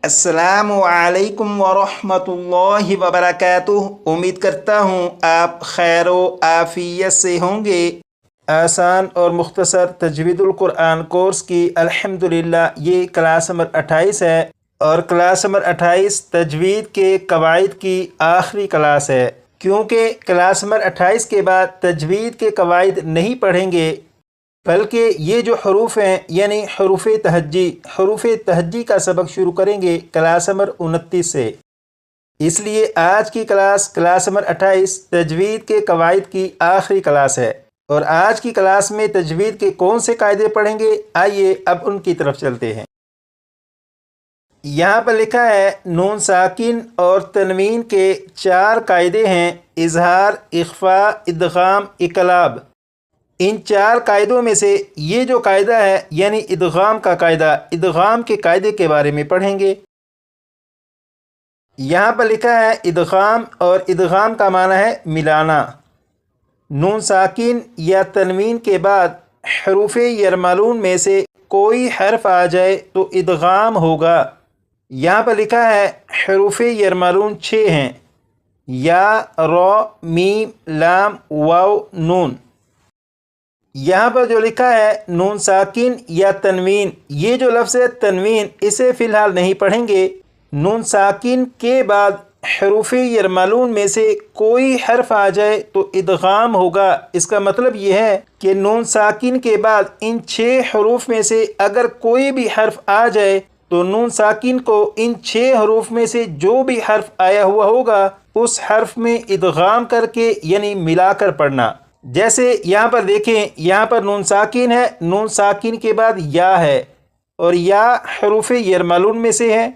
السلام علیکم ورحمۃ اللہ وبرکاتہ۔ امید کرتا ہوں آپ خیر و عافیت سے ہوں گے۔ آسان اور مختصر تجوید القرآن کورس کی الحمدللہ یہ کلاس نمبر 28 ہے، اور کلاس نمبر 28 تجوید کے قواعد کی آخری کلاس ہے، کیونکہ کلاس نمبر 28 کے بعد تجوید کے قواعد نہیں پڑھیں گے، بلکہ یہ جو حروف ہیں یعنی حروف تہجی کا سبق شروع کریں گے کلاس نمبر 29 سے۔ اس لیے آج کی کلاس نمبر 28 تجوید کے قواعد کی آخری کلاس ہے، اور آج کی کلاس میں تجوید کے کون سے قاعدے پڑھیں گے، آئیے اب ان کی طرف چلتے ہیں۔ یہاں پر لکھا ہے نون ساکن اور تنوین کے 4 قاعدے ہیں: اظہار، اخفاء، ادغام، اقلاب۔ ان 4 قاعدوں میں سے یہ جو قاعدہ ہے یعنی ادغام کا قاعدہ، ادغام کے قاعدے کے بارے میں پڑھیں گے۔ یہاں پر لکھا ہے ادغام، اور ادغام کا معنی ہے ملانا۔ نون ساکن یا تنوین کے بعد حروف یرملون میں سے کوئی حرف آ جائے تو ادغام ہوگا۔ یہاں پر لکھا ہے حروف یرملون 6 ہیں: یا، را، میم، لام، واو، نون۔ یہاں پر جو لکھا ہے نون ساکن یا تنوین، یہ جو لفظ ہے تنوین، اسے فی الحال نہیں پڑھیں گے۔ نون ساکن کے بعد حروف یرملون میں سے کوئی حرف آ جائے تو ادغام ہوگا۔ اس کا مطلب یہ ہے کہ نون ساکن کے بعد ان 6 حروف میں سے اگر کوئی بھی حرف آ جائے تو نون ساکن کو ان 6 حروف میں سے جو بھی حرف آیا ہوا ہوگا اس حرف میں ادغام کر کے یعنی ملا کر پڑھنا۔ جیسے یہاں پر دیکھیں، یہاں پر نون ساکن ہے، نون ساکن کے بعد یا ہے، اور یا حروف یرملون میں سے ہے۔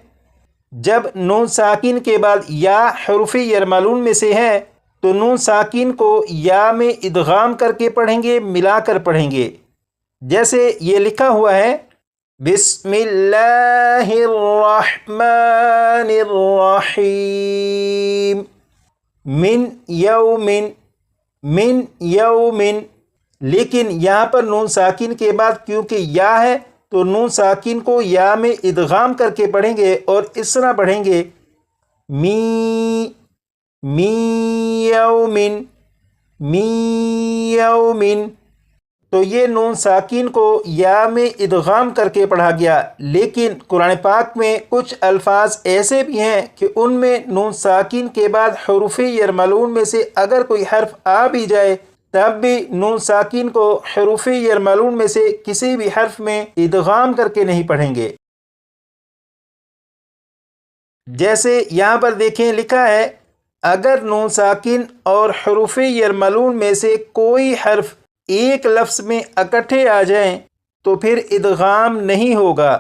جب نون ساکن کے بعد یا حروف یرملون میں سے ہے تو نون ساکن کو یا میں ادغام کر کے پڑھیں گے، ملا کر پڑھیں گے۔ جیسے یہ لکھا ہوا ہے بسم اللہ الرحمن الرحیم، من یومن، لیکن یہاں پر نون ساکن کے بعد کیونکہ یا ہے تو نون ساکن کو یا میں ادغام کر کے پڑھیں گے، اور اس طرح پڑھیں گے یومن۔ تو یہ نون ساکن کو یا میں ادغام کر کے پڑھا گیا، لیکن قرآن پاک میں کچھ الفاظ ایسے بھی ہیں کہ ان میں نون ساکن کے بعد حروف یرملون میں سے اگر کوئی حرف آ بھی جائے تب بھی نون ساکن کو حروف یرملون میں سے کسی بھی حرف میں ادغام کر کے نہیں پڑھیں گے۔ جیسے یہاں پر دیکھیں لکھا ہے اگر نون ساکن اور حروف یرملون میں سے کوئی حرف ایک لفظ میں اکٹھے آ جائیں تو پھر ادغام نہیں ہوگا۔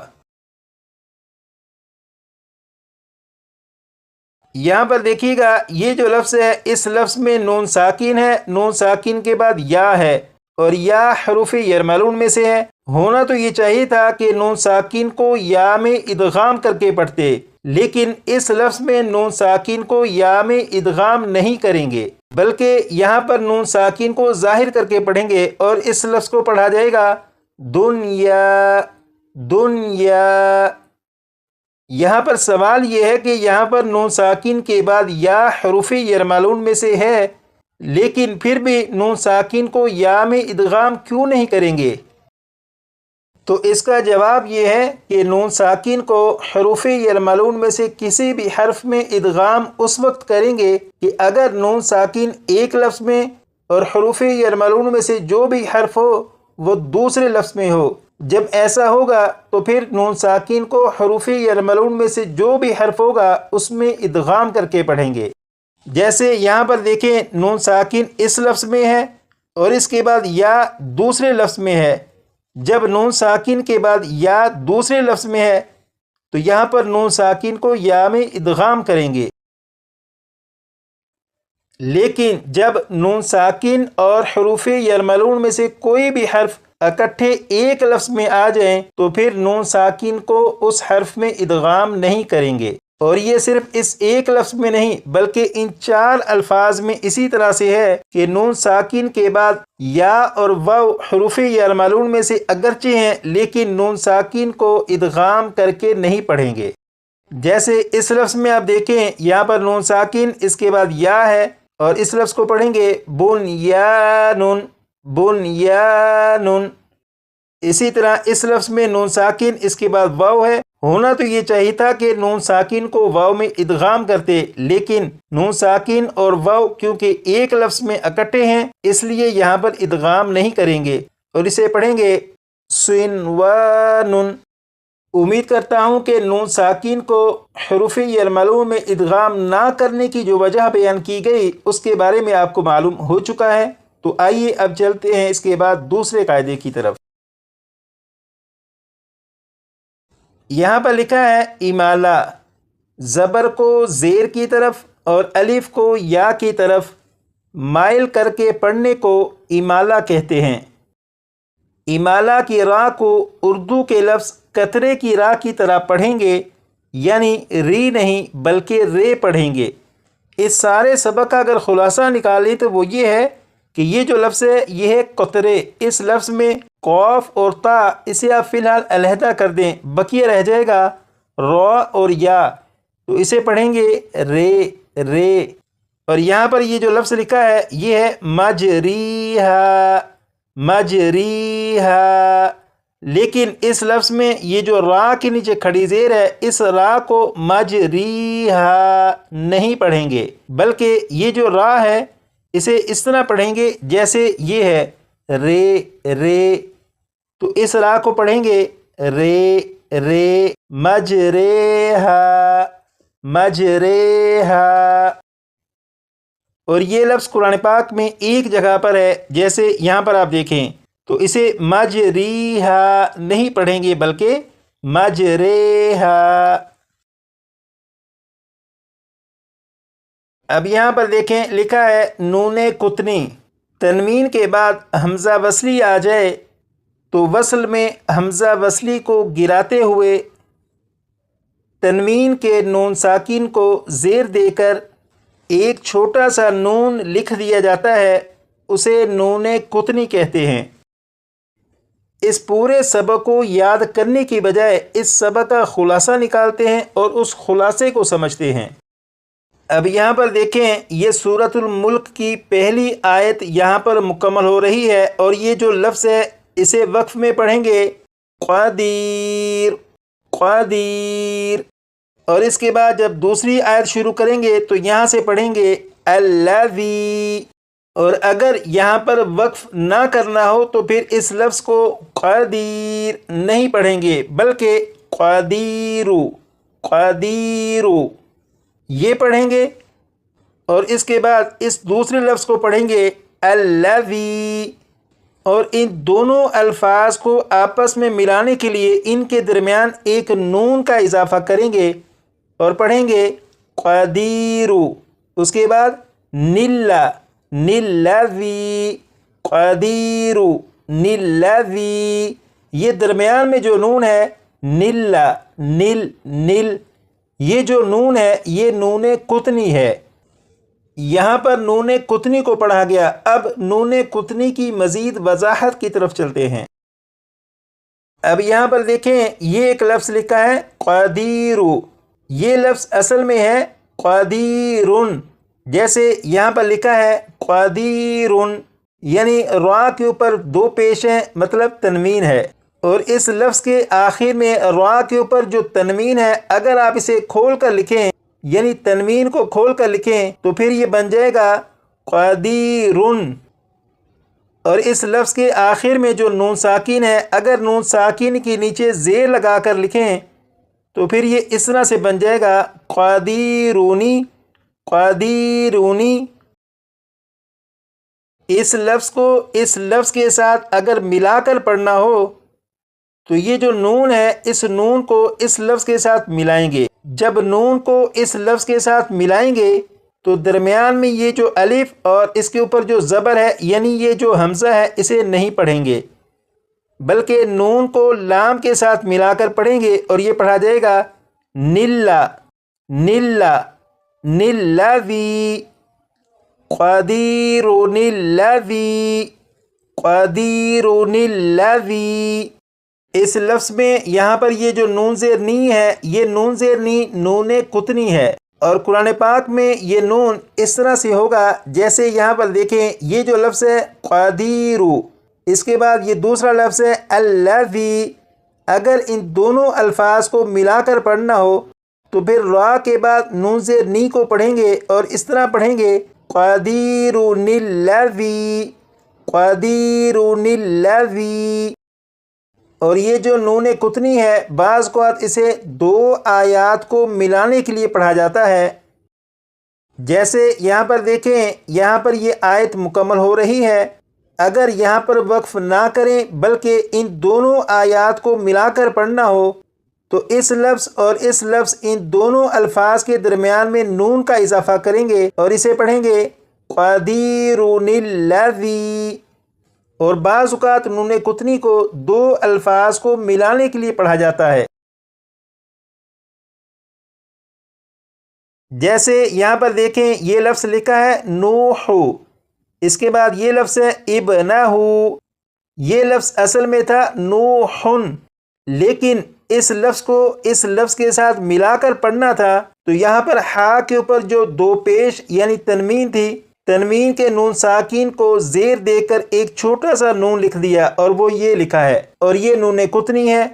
یہاں پر دیکھیے گا یہ جو لفظ ہے اس لفظ میں نون ساکن ہے، نون ساکن کے بعد یا ہے، اور یا حروف یرملون میں سے ہے۔ ہونا تو یہ چاہیے تھا کہ نون ساکن کو یا میں ادغام کر کے پڑھتے، لیکن اس لفظ میں نون ساکن کو یا میں ادغام نہیں کریں گے، بلکہ یہاں پر نون ساکن کو ظاہر کر کے پڑھیں گے، اور اس لفظ کو پڑھا جائے گا دنیا۔ یہاں پر سوال یہ ہے کہ یہاں پر نون ساکن کے بعد یا حروف یرملون میں سے ہے، لیکن پھر بھی نون ساکن کو یا میں ادغام کیوں نہیں کریں گے؟ تو اس کا جواب یہ ہے کہ نون ساکن کو حروف یرملون میں سے کسی بھی حرف میں ادغام اس وقت کریں گے کہ اگر نون ساکن ایک لفظ میں اور حروف یرملون میں سے جو بھی حرف ہو وہ دوسرے لفظ میں ہو۔ جب ایسا ہوگا تو پھر نون ساکن کو حروف یرملون میں سے جو بھی حرف ہوگا اس میں ادغام کر کے پڑھیں گے۔ جیسے یہاں پر دیکھیں نون ساکن اس لفظ میں ہے اور اس کے بعد یا دوسرے لفظ میں ہے۔ جب نون ساکن کے بعد یا دوسرے لفظ میں ہے تو یہاں پر نون ساکن کو یا میں ادغام کریں گے، لیکن جب نون ساکن اور حروف یرملون میں سے کوئی بھی حرف اکٹھے ایک لفظ میں آ جائیں تو پھر نون ساکن کو اس حرف میں ادغام نہیں کریں گے۔ اور یہ صرف اس ایک لفظ میں نہیں بلکہ ان 4 الفاظ میں اسی طرح سے ہے کہ نون ساکن کے بعد یا اور واو حروف یرملون میں سے اگرچہ ہیں لیکن نون ساکن کو ادغام کر کے نہیں پڑھیں گے۔ جیسے اس لفظ میں آپ دیکھیں یہاں پر نون ساکن اس کے بعد یا ہے، اور اس لفظ کو پڑھیں گے بنیانن، بنیانن۔ اسی طرح اس لفظ میں نون ساکن اس کے بعد واو ہے، ہونا تو یہ چاہیے تھا کہ نون ساکن کو واو میں ادغام کرتے، لیکن نون ساکن اور واو کیونکہ ایک لفظ میں اکٹھے ہیں اس لیے یہاں پر ادغام نہیں کریں گے، اور اسے پڑھیں گے صنوانن۔ امید کرتا ہوں کہ نون ساکن کو حروف یرملون میں ادغام نہ کرنے کی جو وجہ بیان کی گئی اس کے بارے میں آپ کو معلوم ہو چکا ہے، تو آئیے اب چلتے ہیں اس کے بعد دوسرے قاعدے کی طرف۔ یہاں پر لکھا ہے امالہ، زبر کو زیر کی طرف اور الف کو یا کی طرف مائل کر کے پڑھنے کو امالہ کہتے ہیں۔ امالہ کی را کو اردو کے لفظ قطرے کی را کی طرح پڑھیں گے، یعنی ری نہیں بلکہ رے پڑھیں گے۔ اس سارے سبق کا اگر خلاصہ نکالیں تو وہ یہ ہے کہ یہ جو لفظ ہے یہ ہے قطرے۔ اس لفظ میں قاف اور تا اسے آپ فی الحال علیحدہ کر دیں، بقیہ رہ جائے گا را اور یا، تو اسے پڑھیں گے رے رے۔ اور یہاں پر یہ جو لفظ لکھا ہے یہ ہے مجریہا، مجریہا، لیکن اس لفظ میں یہ جو را کے نیچے کھڑی زیر ہے اس را کو مجریہا نہیں پڑھیں گے، بلکہ یہ جو را ہے اسے اس طرح پڑھیں گے جیسے یہ ہے رے رے، تو اس را کو پڑھیں گے رے رے، مجریہا، مجریہا۔ اور یہ لفظ قرآن پاک میں ایک جگہ پر ہے، جیسے یہاں پر آپ دیکھیں تو اسے مجریہا نہیں پڑھیں گے بلکہ مجریہا۔ اب یہاں پر دیکھیں لکھا ہے نون قطنی، تنوین کے بعد حمزہ وصلی آ جائے تو وصل میں حمزہ وصلی کو گراتے ہوئے تنوین کے نون ساکن کو زیر دے کر ایک چھوٹا سا نون لکھ دیا جاتا ہے، اسے نون قطنی کہتے ہیں۔ اس پورے سبق کو یاد کرنے کی بجائے اس سبق کا خلاصہ نکالتے ہیں اور اس خلاصے کو سمجھتے ہیں۔ اب یہاں پر دیکھیں یہ سورۃ الملک کی پہلی آیت یہاں پر مکمل ہو رہی ہے، اور یہ جو لفظ ہے اسے وقف میں پڑھیں گے قدیر، قدیر، اور اس کے بعد جب دوسری آیت شروع کریں گے تو یہاں سے پڑھیں گے الذی، اور اگر یہاں پر وقف نہ کرنا ہو تو پھر اس لفظ کو قدیر نہیں پڑھیں گے بلکہ قدیرو، قدیرو یہ پڑھیں گے، اور اس کے بعد اس دوسرے لفظ کو پڑھیں گے الذی، اور ان دونوں الفاظ کو آپس میں ملانے کے لیے ان کے درمیان ایک نون کا اضافہ کریں گے اور پڑھیں گے قدیرو، اس کے بعد نلا، نلذی، قدیرو، نلذی، یہ درمیان میں جو نون ہے نلا، نل، نل، یہ جو نون ہے یہ نون قطنی ہے۔ یہاں پر نون قطنی کو پڑھا گیا، اب نون قطنی کی مزید وضاحت کی طرف چلتے ہیں۔ اب یہاں پر دیکھیں یہ ایک لفظ لکھا ہے قدیرو، یہ لفظ اصل میں ہے قدیرن، جیسے یہاں پر لکھا ہے قدیرن، یعنی را کے اوپر دو پیش ہیں مطلب تنوین ہے، اور اس لفظ کے آخر میں را کے اوپر جو تنوین ہے اگر آپ اسے کھول کر لکھیں یعنی تنوین کو کھول کر لکھیں تو پھر یہ بن جائے گا قدیرن، اور اس لفظ کے آخر میں جو نون ساکن ہے اگر نون ساکن کے نیچے زیر لگا کر لکھیں تو پھر یہ اس طرح سے بن جائے گا قدیرونی، قدیرونی۔ اس لفظ کو اس لفظ کے ساتھ اگر ملا کر پڑھنا ہو تو یہ جو نون ہے اس نون کو اس لفظ کے ساتھ ملائیں گے، جب نون کو اس لفظ کے ساتھ ملائیں گے تو درمیان میں یہ جو الف اور اس کے اوپر جو زبر ہے یعنی یہ جو حمزہ ہے اسے نہیں پڑھیں گے بلکہ نون کو لام کے ساتھ ملا کر پڑھیں گے، اور یہ پڑھا جائے گا نلا، نلا، نلذی، قدیرن الذی، قدیرن الذی۔ اس لفظ میں یہاں پر یہ جو نون زیر نی ہے، یہ نون زیر نی نون قطنی ہے، اور قرآن پاک میں یہ نون اس طرح سے ہوگا جیسے یہاں پر دیکھیں یہ جو لفظ ہے قدیرو، اس کے بعد یہ دوسرا لفظ ہے الذی، اگر ان دونوں الفاظ کو ملا کر پڑھنا ہو تو پھر را کے بعد نون زیر نی کو پڑھیں گے اور اس طرح پڑھیں گے قدیرن الذی، قدیرن الذی۔ اور یہ جو نون قطنی ہے بعض اوقات اسے دو آیات کو ملانے کے لیے پڑھا جاتا ہے، جیسے یہاں پر دیکھیں یہاں پر یہ آیت مکمل ہو رہی ہے، اگر یہاں پر وقف نہ کریں بلکہ ان دونوں آیات کو ملا کر پڑھنا ہو تو اس لفظ اور اس لفظ ان دونوں الفاظ کے درمیان میں نون کا اضافہ کریں گے اور اسے پڑھیں گے قدیرن الذی۔ اور بعض اوقات نون قطنی کو دو الفاظ کو ملانے کے لیے پڑھا جاتا ہے، جیسے یہاں پر دیکھیں یہ لفظ لکھا ہے نوح، اس کے بعد یہ لفظ ہے ابنہ، یہ لفظ اصل میں تھا نوحن، لیکن اس لفظ کو اس لفظ کے ساتھ ملا کر پڑھنا تھا تو یہاں پر ہا کے اوپر جو دو پیش یعنی تنوین تھی، تنوین کے نون ساکین کو زیر دے کر ایک چھوٹا سا نون لکھ دیا اور وہ یہ لکھا ہے، اور یہ نون قطنی ہے۔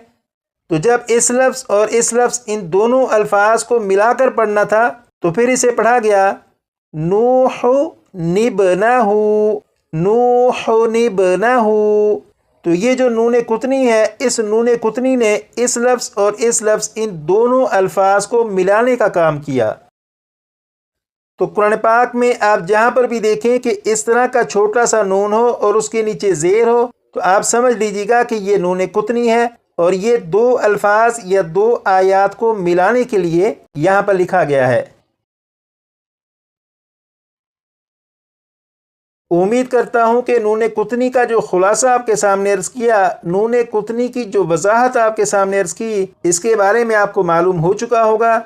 تو جب اس لفظ اور اس لفظ ان دونوں الفاظ کو ملا کر پڑھنا تھا تو پھر اسے پڑھا گیا نوح نبنہ، نوح نبنہ۔ تو یہ جو نون قطنی ہے اس نون قطنی نے اس لفظ اور اس لفظ ان دونوں الفاظ کو ملانے کا کام کیا۔ تو قرآن پاک میں آپ جہاں پر بھی دیکھیں کہ اس طرح کا چھوٹا سا نون ہو اور اس کے نیچے زیر ہو تو آپ سمجھ لیجیے گا کہ یہ نون قطنی ہے اور یہ دو الفاظ یا دو آیات کو ملانے کے لیے یہاں پر لکھا گیا ہے۔ امید کرتا ہوں کہ نون قطنی کا جو خلاصہ آپ کے سامنے عرض کیا، نون قطنی کی جو وضاحت آپ کے سامنے عرض کی، اس کے بارے میں آپ کو معلوم ہو چکا ہوگا۔